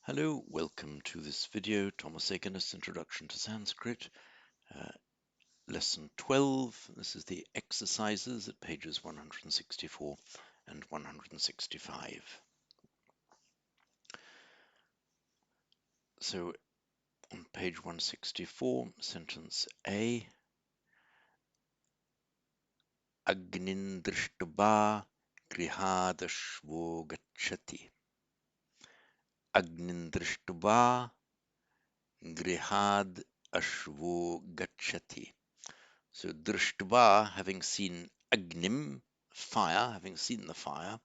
Hello, welcome to this video, Thomas Egenes, Introduction to Sanskrit, Lesson 12. This is the exercises at pages 164 and 165. So on page 164, sentence A, Agnindrishtva grihadashvo gacchati. Agnindrishtva grihad ashvo gacchati. So drishtva, having seen agnim, fire, having seen the fire,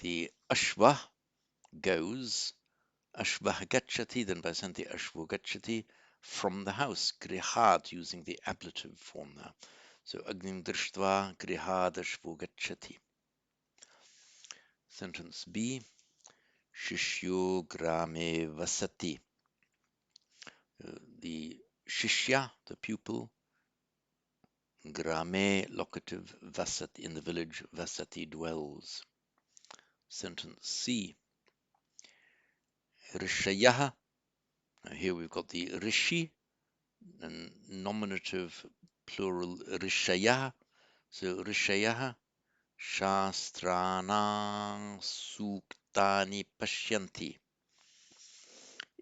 the ashva goes, ashva gacchati, then by santi ashvo gacchati, from the house, grihad, using the ablative form there. So agnim drishtva grihad ashvo gacchati. Sentence B, shishyo grame vasati. The shishya, the pupil, grame, locative, vasat, in the village, vasati, dwells. Sentence C, Rishayah. Now here we've got the rishi, and nominative plural rishayah. So rishayah, shastranang suktani pashyanti.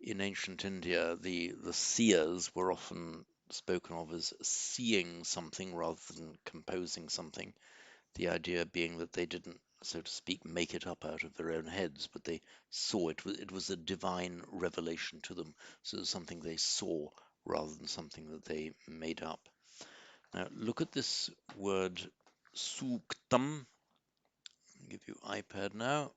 In ancient India, the seers were often spoken of as seeing something rather than composing something. The idea being that they didn't, so to speak, make it up out of their own heads, but they saw it. It was a divine revelation to them. So it was something they saw rather than something that they made up. Now look at this word suktam. I'll give you iPad now.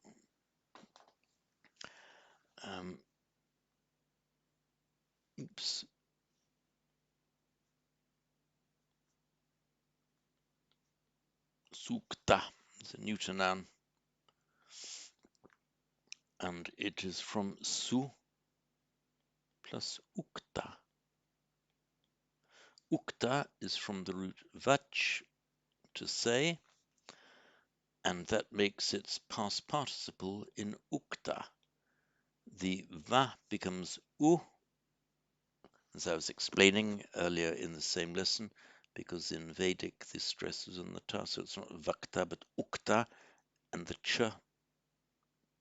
Oops. Sukta is a neuter noun, and it is from su plus ukta. Ukta is from the root vach, to say, and that makes its past participle in ukta. The va becomes u, as I was explaining earlier in the same lesson, because in Vedic the stress is on the ta, so it's not vakta but ukta, and the ch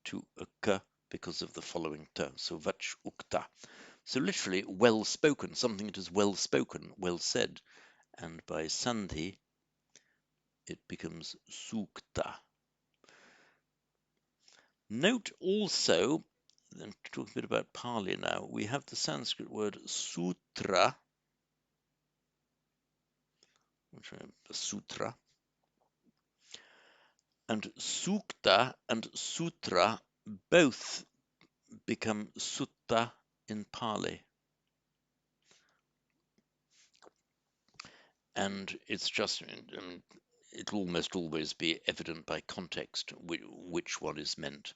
to a k because of the following ta, so vach ukta. So literally well spoken, something that is well spoken, well said, and by sandhi it becomes sukta. Note also, and talk a bit about Pali now, we have the Sanskrit word sutra, which is sutra, and sukta and sutra both become sutta in Pali. And it's just, it'll almost always be evident by context which one is meant.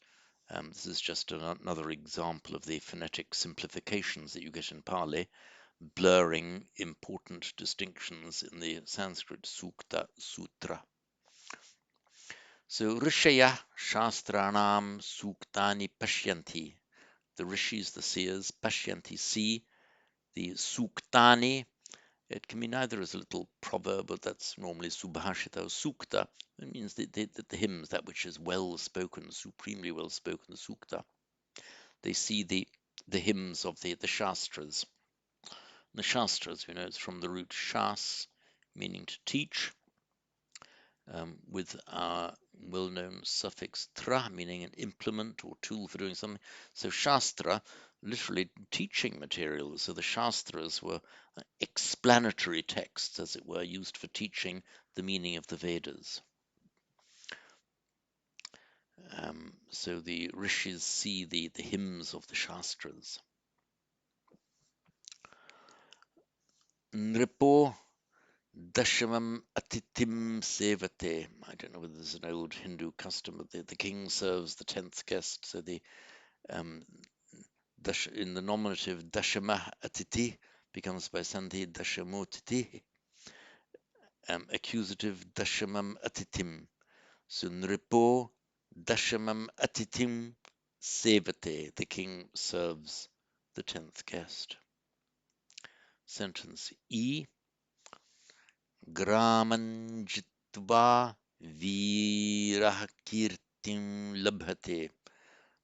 This is just another example of the phonetic simplifications that you get in Pali, blurring important distinctions in the Sanskrit sukta, sutra. So rishaya shastranam suktani pashyanti. The rishis, the seers, pashyanti, see. The suktani, it can mean either as a little proverb, but that's normally subhashita or sukta. It means the hymns, that which is well spoken, supremely well spoken, the sukta. They see the hymns of the Shastras. The Shastras, it's from the root shas, meaning to teach, with our well-known suffix tra, meaning an implement or tool for doing something. So Shastra, literally teaching materials. So the Shastras were explanatory texts, as it were, used for teaching the meaning of the Vedas. So the rishis see the hymns of the Shastras. Nripo Dashamam Atitim Sevate. I don't know whether there's an old Hindu custom, but the king serves the 10th guest. So the in the nominative Dashama Atiti becomes by sandhi Dashamotiti. Accusative Dashamam Atitim. So Nripo Dashamam Atitim sevate, the king serves the 10th guest. Sentence E, graman jitva virah kirtim labhate.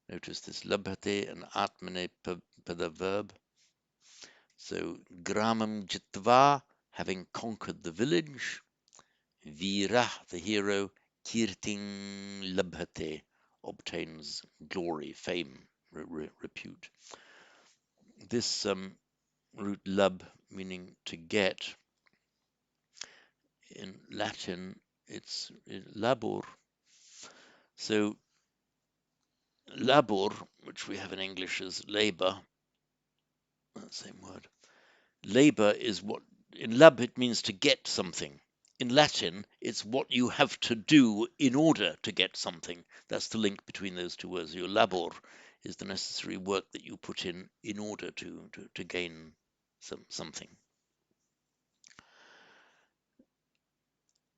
Notice this labhate and atmanepada verb. So gramam jitva, having conquered the village, Vira, the hero, kirting labhate, obtains glory, fame, repute. This root lab, meaning to get, in Latin, it's labor. So labor, which we have in English as labor, same word. Labor is what, in lab it means to get something. In Latin, it's what you have to do in order to get something. That's the link between those two words. Your labor is the necessary work that you put in order to gain something.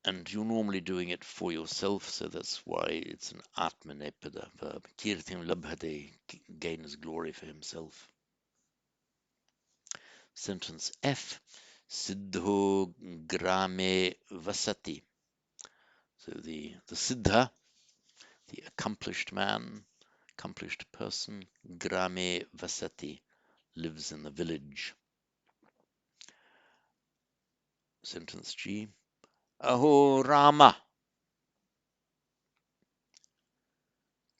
And you're normally doing it for yourself, so that's why it's an atmanepada verb. Kirtim labhade, gains glory for himself. Sentence F, siddho grame vasati. So the siddha, the accomplished man, accomplished person, grame vasati, lives in the village. Sentence G, aho Rama,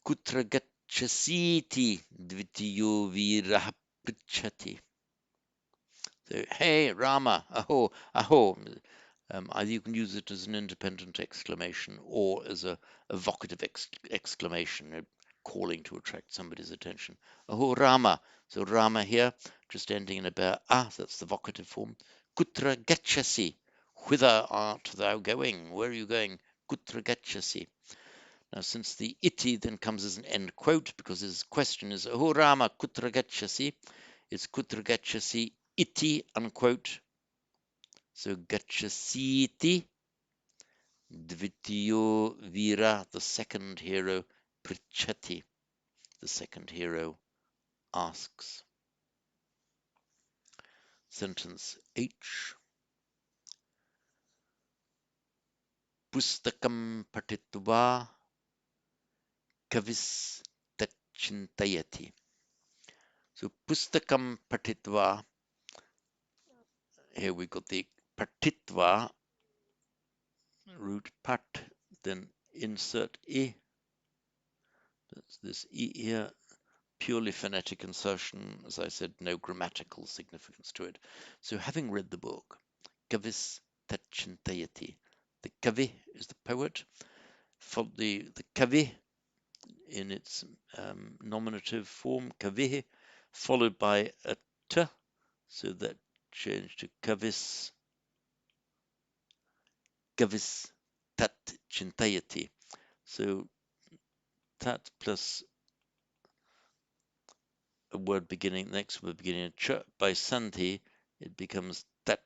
kutra gacchasiti dvitiyo virah pritchati. So, hey Rama, aho. Either you can use it as an independent exclamation or as a evocative exclamation, calling to attract somebody's attention. Aho Rama. So Rama here, just ending in a bear. That's the vocative form. Kutra gacchasi. Whither art thou going? Where are you going? Kutra gacchasi. Now, since the iti then comes as an end quote, because his question is, Aho Rama kutra gacchasi, it's kutra gacchasi iti, unquote. So gacchasiti, dvitiyo vira, the second hero, prichati, the second hero asks. Sentence H, pustakam patitva kavis tachintayati. So pustakam patitva, here we got the patitva, root pat, then insert I. That's this I here, purely phonetic insertion. As I said, no grammatical significance to it. So having read the book, kavis tachintayati, the kavi is the poet, the kavi in its nominative form, kavihi, followed by a t, so that changed to kavis tat chintayati. So tat plus a word beginning, next word beginning ch, by santi, it becomes tat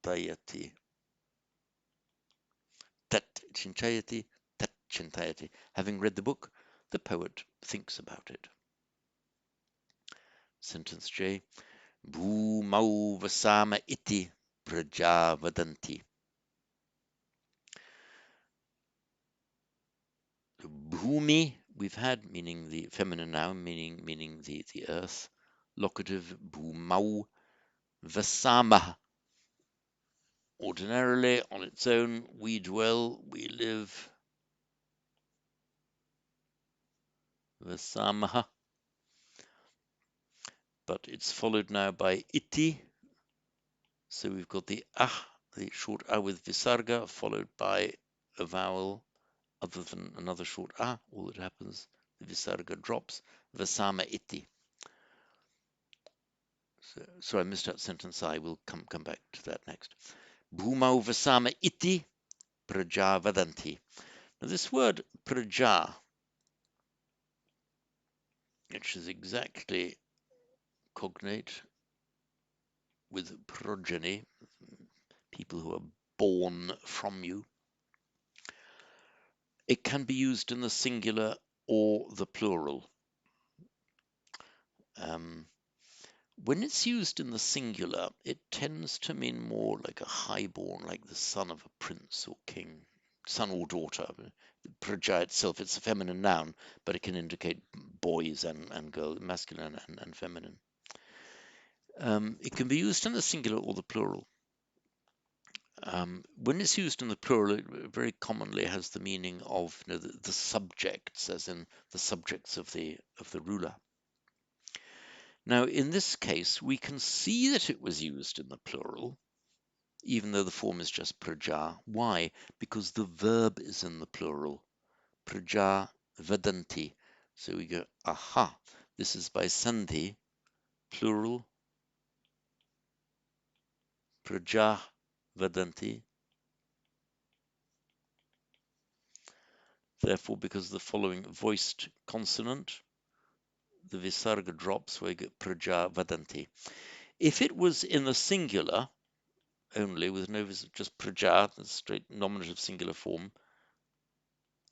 chintayati. Tat chintayati, tat chintayati. Having read the book, the poet thinks about it. Sentence J, bhumau vasama iti prajavadanti. Bhumi we've had, meaning the feminine noun, meaning the earth. Locative bhumau. Vasama, ordinarily on its own, we dwell, we live. Vasamaha. But it's followed now by iti. So we've got the short with visarga, followed by a vowel other than another short all that happens, the visarga drops. Vasama iti. So I missed out sentence I. Will come back to that next. Bhumau vasama iti praja vadanti. Now this word praja, which is exactly cognate with progeny, people who are born from you, It can be used in the singular or the plural. When it's used in the singular, it tends to mean more like a highborn, like the son of a prince or king, son or daughter. Praja itself, it's a feminine noun, but it can indicate boys and girls, masculine and feminine. It can be used in the singular or the plural. When it's used in the plural, it very commonly has the meaning of the subjects, as in the subjects of the ruler. Now, in this case, we can see that it was used in the plural, even though the form is just praja. Why? Because the verb is in the plural. Praja vadanti. So we go, aha, this is by sandhi, plural, praja vadanti. Therefore, because of the following voiced consonant, the visarga drops, where you get praja vadanti. If it was in the singular only, with no just praja, the straight nominative singular form,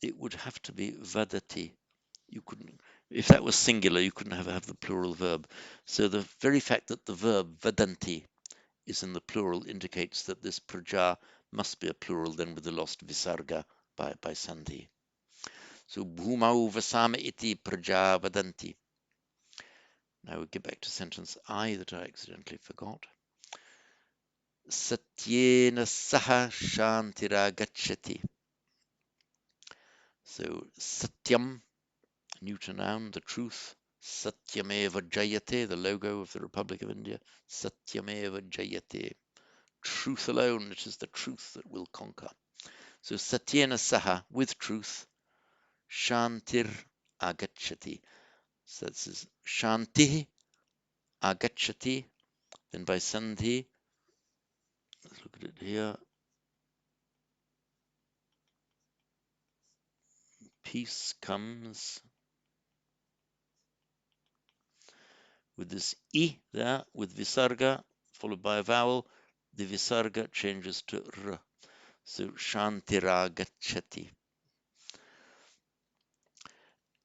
it would have to be vadati. You couldn't, if that was singular, you couldn't have the plural verb. So the very fact that the verb vadanti is in the plural indicates that this praja must be a plural, then with the lost visarga by sandhi. So bhumau vasama iti praja vadanti. Now we get back to sentence I that I accidentally forgot. Satyena saha shantiragachati. So satyam, neuter noun, the truth. Satyameva jayate, the logo of the Republic of India. Satyameva jayate. Truth alone, it is the truth that will conquer. So satyena saha, with truth. Shantir agachati. So that says shanti agachati. Then by sandhi, let's look at it here. Peace comes with this I there, with visarga, followed by a vowel. The visarga changes to r. So shantiragachati.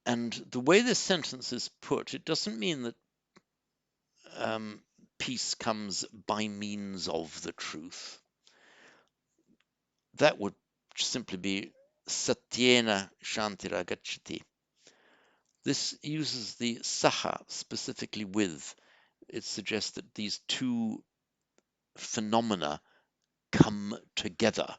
And the way this sentence is put, it doesn't mean that peace comes by means of the truth. That would simply be satyena shantiragachati. This uses the saha specifically with. It suggests that these two phenomena come together.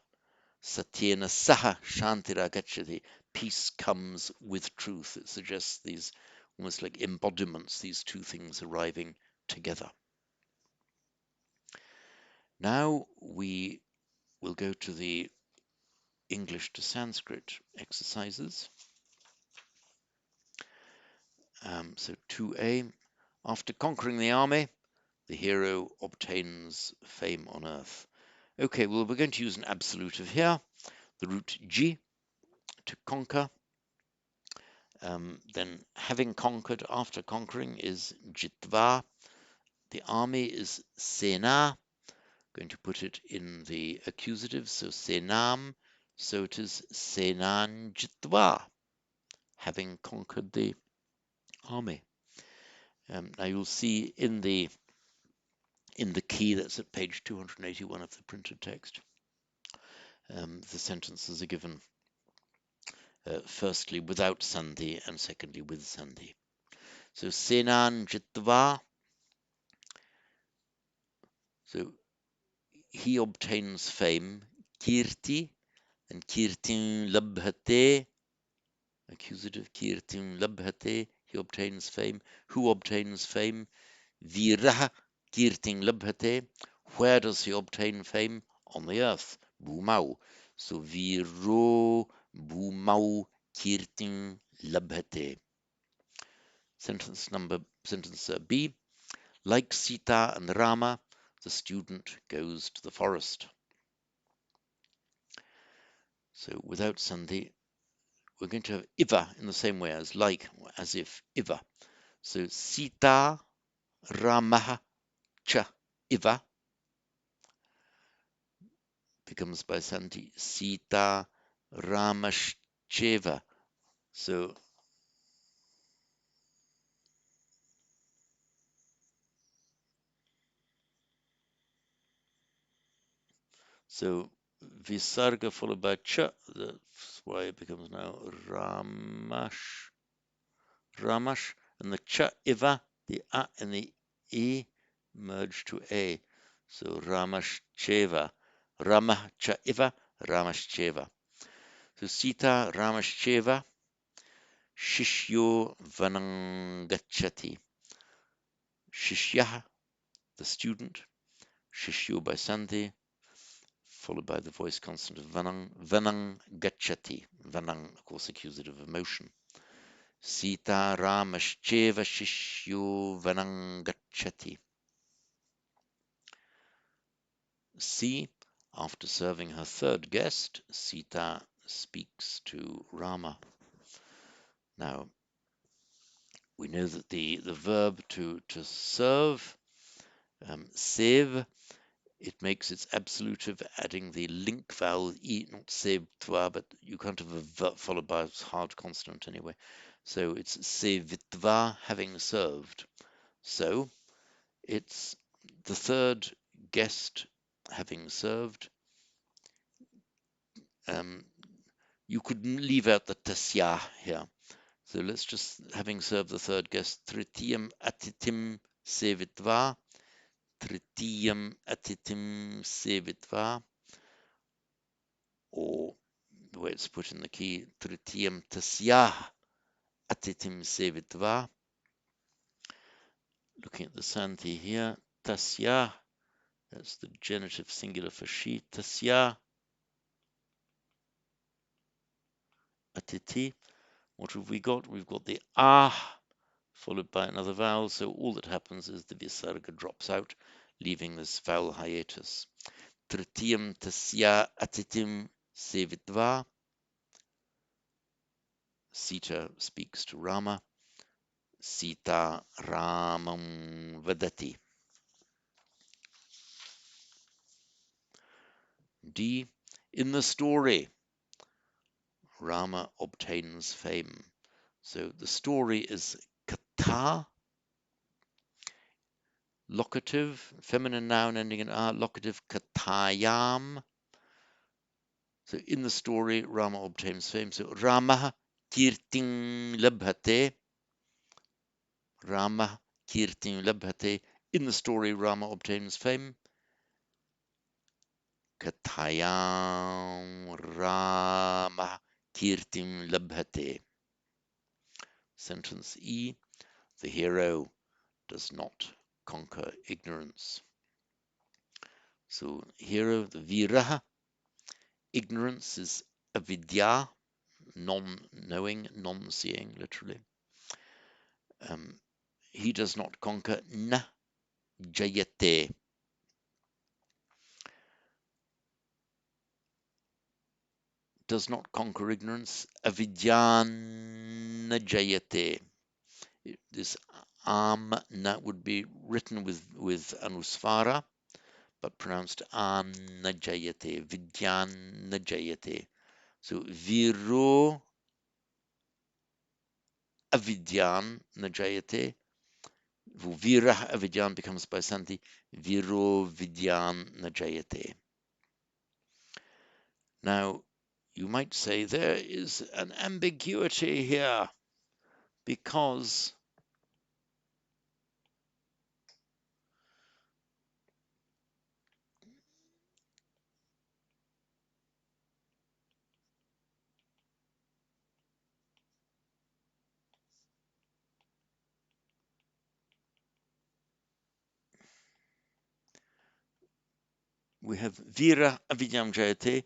Satyena saha shantiragachati. Peace comes with truth. It suggests these almost like embodiments, these two things arriving together. Now we will go to the English to Sanskrit exercises. So 2a, after conquering the army, the hero obtains fame on earth. Okay, well, we're going to use an absolutive here. The root ji, to conquer. Then having conquered, after conquering, is jitva. The army is sena. Going to put it in the accusative, so senam. So it is senan jitva, having conquered the army. Now you'll see in the key that's at page 281 of the printed text, the sentences are given firstly without sandhi and secondly with sandhi. So senan jitva. So he obtains fame, kirti, and kirtin labhate, accusative, kirtin labhate, he obtains fame. Who obtains fame? Viraha kirtin labhate. Where does he obtain fame? On the earth, bhumau. So viro bhumau kirtin labhate. Sentence B. Like Sita and Rama, the student goes to the forest. So without sandhi, we're going to have iva in the same way as like, as if, iva. So Sita Ramaha cha iva becomes by sandhi Sita Ramashcha cheva. So visarga followed by cha. That's why it becomes now ramash, ramash, and the cha iva, the a and the e merge to a. So ramash cheva, ramah cha iva, ramash cheva. So Sita ramash cheva, shishyo vanangachati. Shishya, the student, shishyo by Sandhi, followed by the voice consonant of vanang, vanang gachati. Vanang, of course, accusative of motion. Sita ramascheva shishyo vanang gachati. C. After serving her third guest, Sita speaks to Rama. Now, we know that the verb to serve, sev, it makes its absolutive adding the link vowel e, not sevtva, but you can't have a verb followed by a hard consonant anyway. So it's sevitva, having served. So it's the third guest having served. You could leave out the tasya here. So let's just, having served the third guest, tritiyam atitim sevitva, tritiyam atitim sevitva, or the way it's put in the key, tritiyam tasya atitim sevitva. Looking at the Sandhi here, tasya, that's the genitive singular for she, tasya atiti. What have we got? We've got the ah followed by another vowel, so all that happens is the visarga drops out, leaving this vowel hiatus. Tritiyam tasya atitim sevitva. Sita speaks to Rama. Sita Ramam Vadati. D. In the story, Rama obtains fame. So the story is katha, locative, feminine noun ending in a, locative kathayam. So in the story, Rama obtains fame. So Rama kirting labhate. Rama kirting labhate. In the story, Rama obtains fame. Kathayam Rama kirtim labhate. Sentence E. The hero does not conquer ignorance. So hero, the viraha. Ignorance is avidya, non-knowing, non-seeing, literally. He does not conquer na jayate. Does not conquer ignorance. Avidyan jayate. This na would be written with anusvara, but pronounced jayate. Vidyan jayate. So viro avidyan najayate. Vira avidyan becomes by Santi viro vidyan najayate. Now, you might say there is an ambiguity here because we have vira avidyam jayate.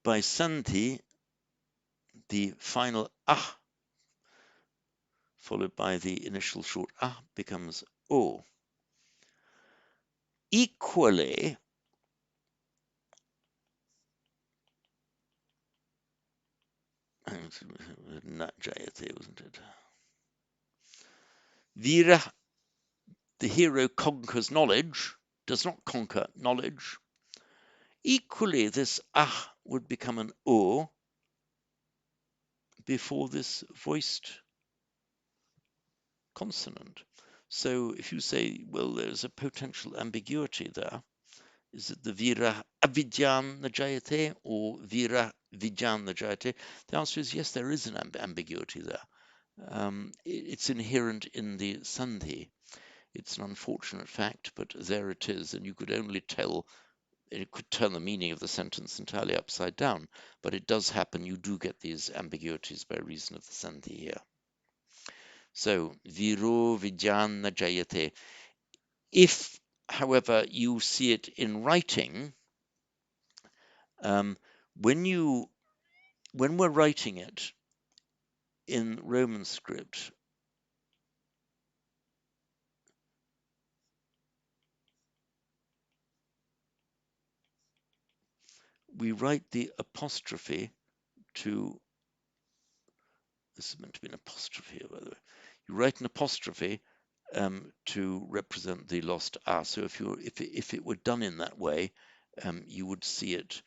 By Santi, the final ah followed by the initial short ah becomes o. Equally, not jayate, wasn't it? Vira, the hero conquers knowledge, does not conquer knowledge. Equally, this ah would become an o before this voiced consonant. So if you say, well, there's a potential ambiguity there, is it the vira avidyam najayate or vira vidyam najayate? The answer is yes, there is an ambiguity there. It's inherent in the sandhi. It's an unfortunate fact, but there it is, and you could only tell, it could turn the meaning of the sentence entirely upside down, but it does happen. You do get these ambiguities by reason of the sandhi here. So, viro vidyan najayate. If, however, you see it in writing, when we're writing it in Roman script, we write the apostrophe to, this is meant to be an apostrophe here, by the way. You write an apostrophe to represent the lost a. So if it were done in that way, you would see it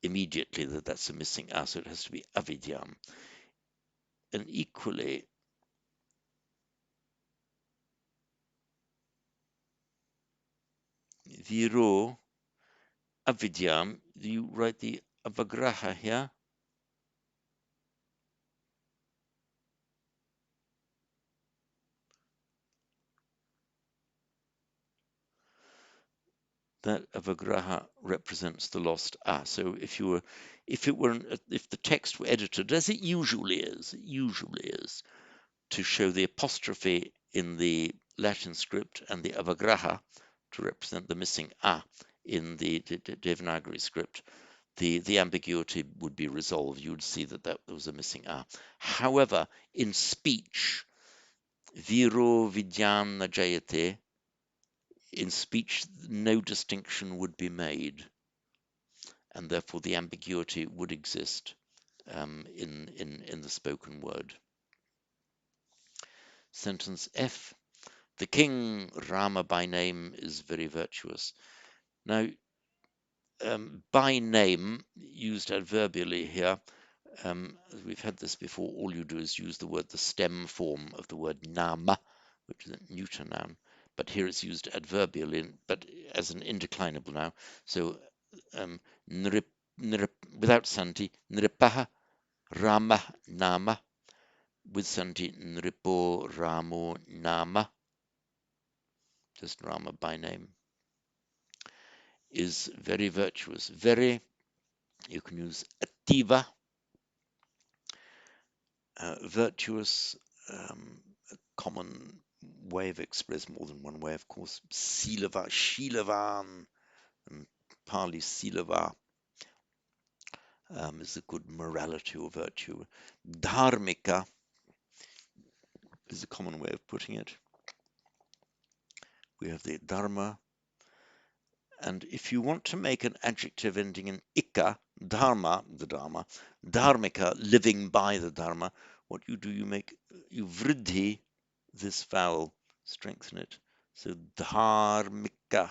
immediately that that's a missing a. So it has to be avidyam. And equally, viro avidyam, you write the avagraha here. That avagraha represents the lost a. So if the text were edited as it usually is, to show the apostrophe in the Latin script and the avagraha to represent the missing a in the Devanagari script, the ambiguity would be resolved. You would see that there was a missing a. However, in speech, viro vidyan najayate, in speech, no distinction would be made, and therefore the ambiguity would exist in the spoken word. Sentence F. The king, Rama by name, is very virtuous. Now, by name, used adverbially here, we've had this before, all you do is use the stem form of the word nama, which is a neuter noun, but here it's used adverbially, but as an indeclinable now. So, without sandhi, nripaha, Rama, nama, with sandhi, nripo, ramo, nama, just Rama by name, is very virtuous. Very, you can use ativa, virtuous, a common way of expressing, more than one way, of course. Silava, shilavan, and Pali silava is a good morality or virtue. Dharmika is a common way of putting it. We have the dharma. And if you want to make an adjective ending in ika, dharma, the dharma, dharmika, living by the dharma, what you do, you vridhi this vowel, strengthen it. So dharmika,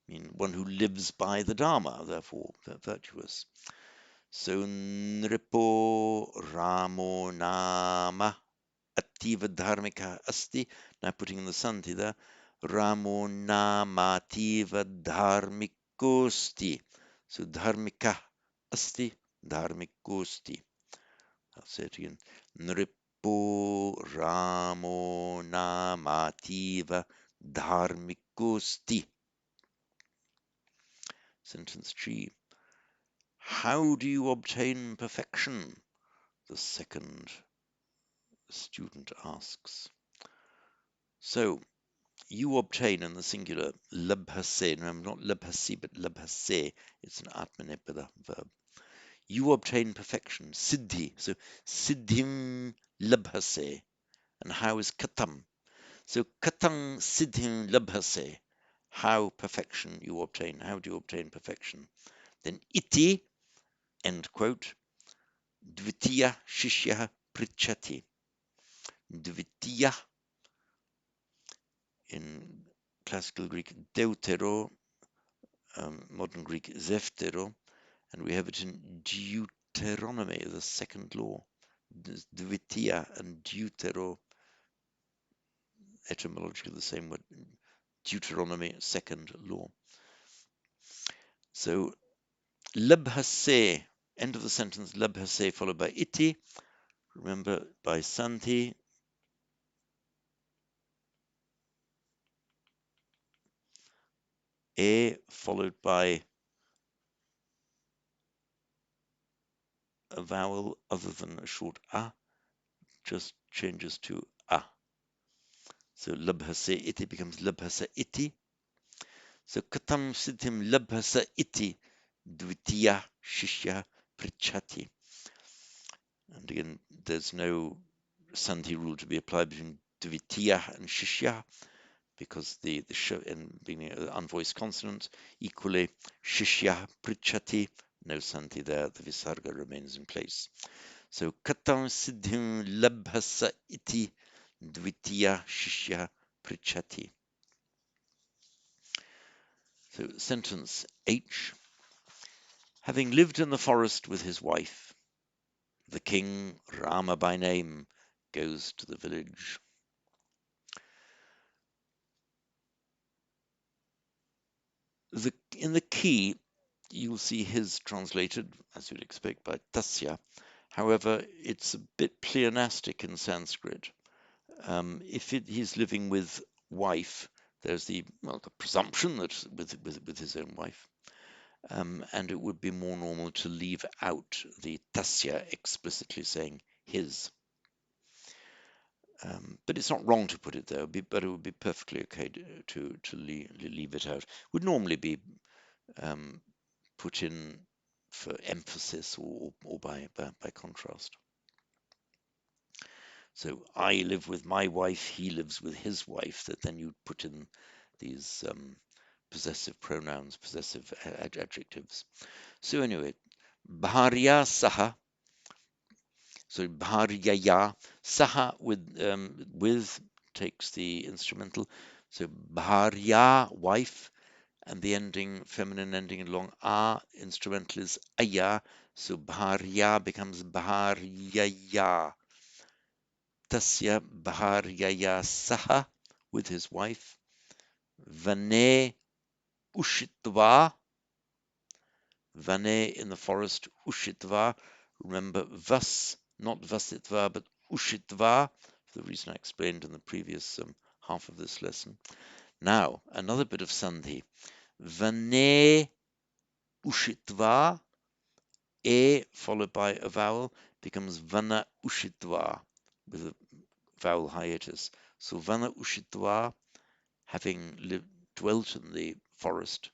mean one who lives by the dharma, therefore virtuous. So nripo ramo nama ativa dharmika asti. Now putting in the sandhi there. Ramo namativa dharmikosti. So dharmika asti, dharmikosti. I'll say it again. Nripo ramo namativa dharmikosti. Sentence G. How do you obtain perfection? The second student asks. So, you obtain in the singular labhase. No, not labhasi, but labhase. It's an atmanepada verb. You obtain perfection, siddhi. So, siddhim labhase. And how is katam? So, katam siddhim labhase. How perfection you obtain. How do you obtain perfection? Then iti, end quote, dvitiya shishya prichati. Dvitiya in classical Greek deutero, modern Greek zeftero, and we have it in Deuteronomy, the second law. Dvitiya and Deutero, etymologically the same word. Deuteronomy, second law. So labhase, end of the sentence, labhase followed by iti. Remember, by sandhi, a followed by a vowel other than a short a, just changes to a. So labhase iti becomes labhasa iti. So katam siddhim labhasa iti dvitiya shishya prichati. And again, there's no sandhi rule to be applied between dvitiya and shishya, because the sh in being an unvoiced consonant, equally shishya prichati, no sandhi there, the visarga remains in place. So katam siddhim labhasa iti dvitiya shishya prichati. So sentence H. Having lived in the forest with his wife, the king, Rama by name, goes to the village. In the key, you'll see his translated, as you'd expect, by tasya. However, it's a bit pleonastic in Sanskrit. If he's living with wife, there's the presumption that with his own wife, and it would be more normal to leave out the tasya explicitly saying his. But it's not wrong to put it there, but it would be perfectly okay to leave it out. Would normally be put in for emphasis or by contrast. So I live with my wife, he lives with his wife, that then you put in these possessive pronouns, possessive adjectives. So anyway, bharya saha, so bharyaya, saha with takes the instrumental, so bharya, wife, and the ending, feminine ending along a, instrumental is aya, so bharya becomes bharyaya. Tasya bharyaya saha, with his wife. Vane ushitva, vane in the forest, ushitva. Remember vas, not vasitva, but ushitva, for the reason I explained in the previous half of this lesson. Now, another bit of sandhi. Vane ushitva, a followed by a vowel becomes vana ushitva with a vowel hiatus. So vana ushitva, having dwelt in the forest,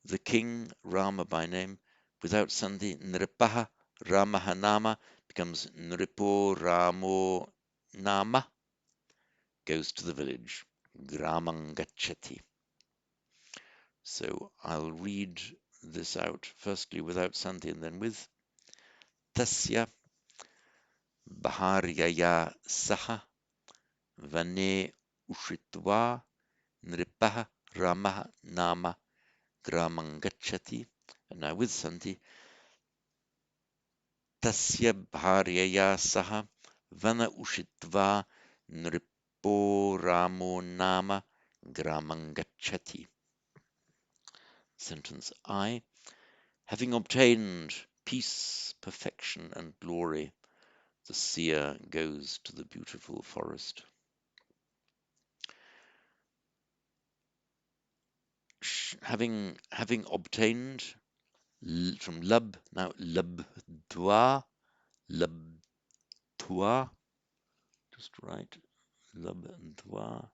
the king, Rama by name, without sandhi, nripaha, Ramaha nama, becomes nripo Ramo nama, goes to the village, gramangachati. So I'll read this out, firstly without sandhi and then with. Tasya bharyaya saha vane ushitva nripaha Ramaha nama gramangachati. And now with sandhi, tasya bharyaya saha vana ushitva nripo Ramo nama gramangachati. Sentence I. Having obtained peace, perfection, and glory, the seer goes to the beautiful forest. Having obtained, from lab, now labdwa, labdwa, just right, labdwa.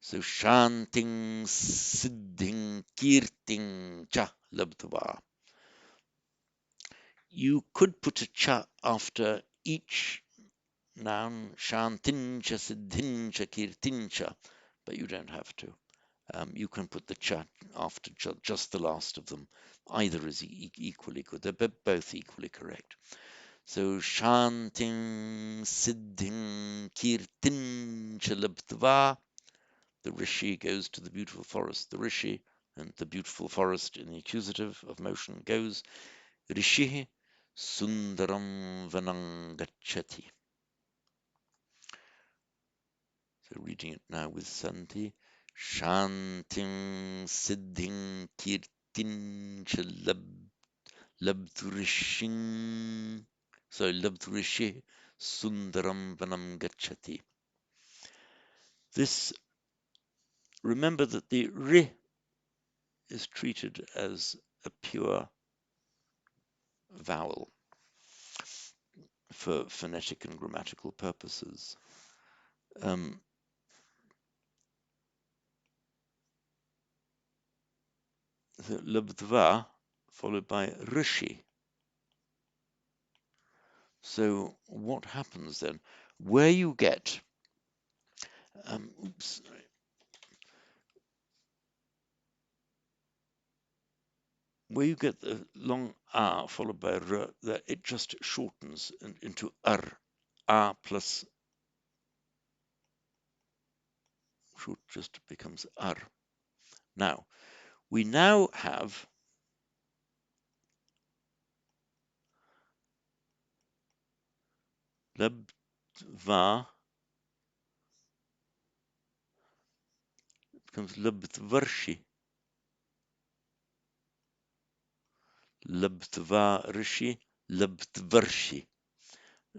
So shanting, siddhing, kirting, cha, labdwa. You could put a cha after each noun, shantincha, siddhincha, kirtincha, but you don't have to. You can put the cha after just the last of them. Either is equally good. They're both equally correct. So shanting, siddhing, kirtincha labdva, The rishi goes to the beautiful forest. The rishi and the beautiful forest in the accusative of motion goes rishi sundaram vanam gacchati. So reading it now with Santi. Shantim siddhim kirtin labdhurishin. So labdhurishi sundaram vanam gacchati. This, remember that the ri is treated as a pure vowel for phonetic and grammatical purposes. The labdhva followed by rishi. So what happens then? Where you get, where you get the long a followed by r, that it just shortens into ar. A plus short just becomes ar. Now, we now have labdva becomes labdvarshi. Labdva rishi, labdvarshi.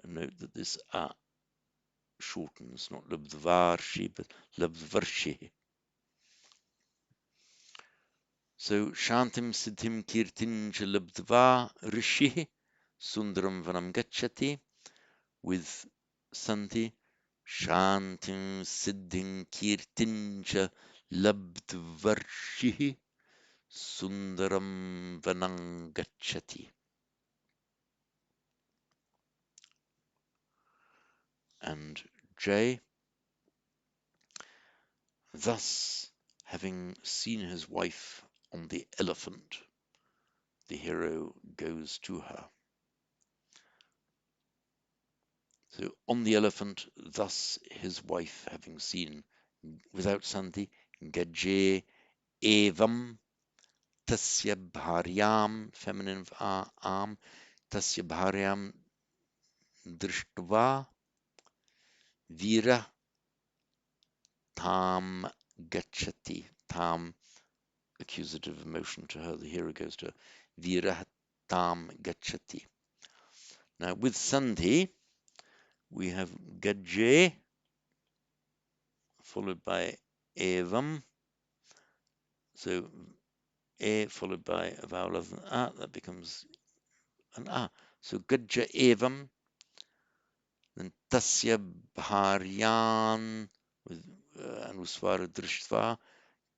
Note that this a shortens, not labdvarshi, but labdvarshi. So Shantim Siddhim Kirtin Labdva Rishi Sundaram Vanam Gacchati with Santi Shantim Siddhim Kirtin Labdvarshi Sundaram Vanam Gacchati. And J, thus having seen his wife on the elephant, the hero goes to her. So on the elephant, thus his wife having seen, without Santi, gaje evam tasya bharyam, feminine of am, tasya bharyam drishtva vira tam gachati. Tam, accusative of motion to her, the hero goes to her. Vira tam gachati. Now with Santi, we have gaje followed by evam. So a followed by a vowel of an a, that becomes an a. So gajja evam, then tasya bharyan with anuswara drishtva.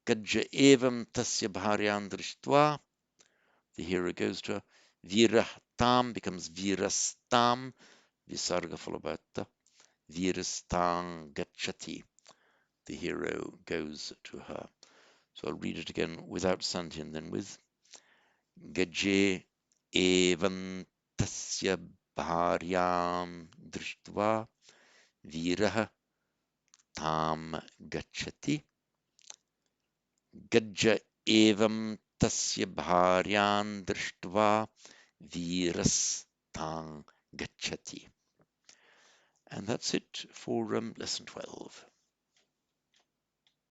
Gajja evam tasya bharyan drishtva. The hero goes to her. Virahtam becomes virastam, visarga followed by ta. Virastam gachati. The hero goes to her. So I'll read it again without Santi and then with gaje evam tasya bharyam drishtva virah tam gachati. Gajja evam tasya bharyan drishtva viras tam gachati. And that's it for lesson 12.